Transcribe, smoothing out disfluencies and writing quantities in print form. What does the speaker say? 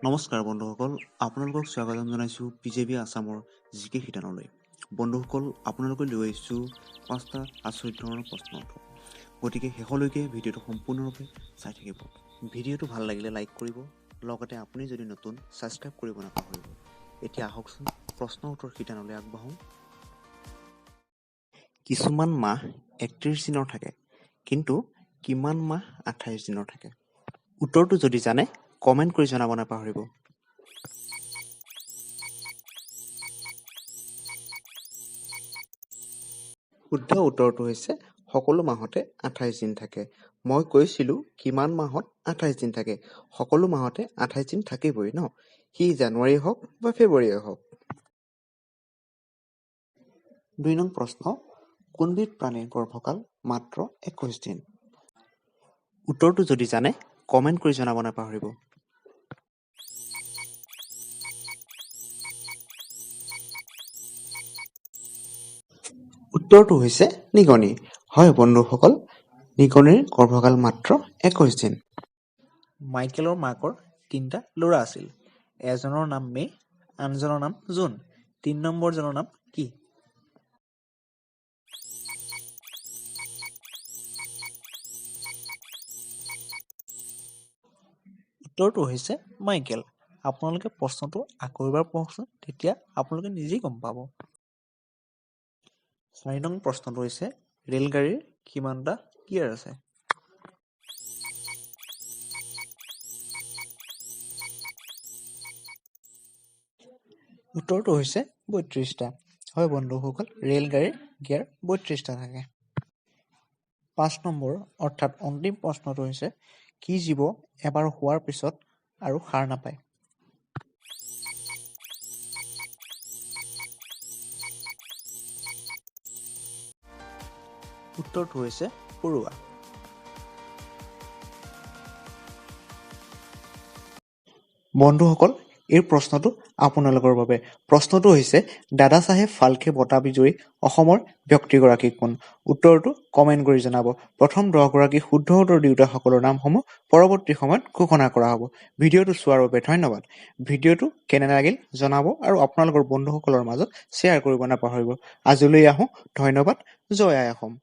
নমস্কাৰ বন্ধুসকল, আপোনালোকক স্বাগতম জনাইছোঁ পিজেবি আছামৰ জিকে শিতানলৈ। বন্ধুসকল, আপোনালোকে লৈ আহিছোঁ 5টা আচৰিত ধৰণৰ প্ৰশ্ন উত্তৰ। গতিকে শেষলৈকে ভিডিঅ'টো সম্পূৰ্ণৰূপে চাই থাকিব। ভিডিঅ'টো ভাল লাগিলে লাইক কৰিব, লগতে আপুনি যদি নতুন ছাবস্ক্ৰাইব কৰিব নাপাহৰিব। এতিয়া আহকচোন প্ৰশ্ন উত্তৰ শিতানলৈ আগবাঢ়োঁ। কিছুমান মাহ 31 দিনৰ থাকে, কিন্তু কিমান মাহ 28 দিনৰ থাকে? উত্তৰটো যদি জানে কমেণ্ট কৰি জনাব নাপাহৰিব। শুদ্ধ উত্তৰটো হৈছে সকলো মাহতে 28 দিন থাকে। মই কৈছিলোঁ কিমান মাহত 28 দিন থাকে। সকলো মাহতে 28 দিন থাকিবই ন, সি জানুৱাৰী হওক বা ফেব্ৰুৱাৰীয়ে হওক। 2 নং প্ৰশ্ন, কোনবিধ প্ৰাণীৰ গৰ্ভকাল মাত্ৰ 21 দিন? উত্তৰটো যদি জানে কমেণ্ট কৰি জনাব নাপাহৰিব। উত্তৰটো হৈছে নিগনি। হয় বন্ধুসকল, নিগনিৰ গৰ্ভকাল মাত্ৰ 21 দিন। মাইকেলৰ মাকৰ 3টা ল'ৰা আছিল। এজনৰ নাম মে', আনজনৰ নাম জুন। 3 নম্বৰজনৰ নাম কি? উত্তৰটো হৈছে মাইকেল। আপোনালোকে প্ৰশ্নটো আকৌ এবাৰ পঢ়কচোন, তেতিয়া আপোনালোকে নিজেই গম পাব। 4 নং প্ৰশ্নটো হৈছে ৰেলগাড়ীৰ কিমানটা গিয়াৰ আছে? উত্তৰটো হৈছে 32টা। হয় বন্ধুসকল, ৰেলগাড়ীৰ গিয়াৰ 32টা থাকে। 5 নম্বৰ অৰ্থাৎ অন্তিম প্ৰশ্নটো হৈছে কি জীৱ এবাৰ হোৱাৰ পিছত আৰু সাৰ নাপায়? উত্তৰটো হৈছে পৰুৱা। বন্ধুসকল, এই প্ৰশ্নটো আপোনালোকৰ বাবে। প্ৰশ্নটো হৈছে দাদা চাহেব ফাল্কে বঁটা বিজয়ী অসমৰ ব্যক্তিগৰাকী কোন? উত্তৰটো কমেণ্ট কৰি জনাব। প্ৰথম 10গৰাকী শুদ্ধ উত্তৰ দিওঁতাসকলৰ নামসমূহ পৰৱৰ্তী সময়ত ঘোষণা কৰা হ'ব। ভিডিঅ'টো চোৱাৰ বাবে ধন্যবাদ। ভিডিঅ'টো কেনে লাগিল জনাব আৰু আপোনালোকৰ বন্ধুসকলৰ মাজত শ্বেয়াৰ কৰিব নাপাহৰিব। আজিলৈ আহোঁ, ধন্যবাদ। জয় আই অসম।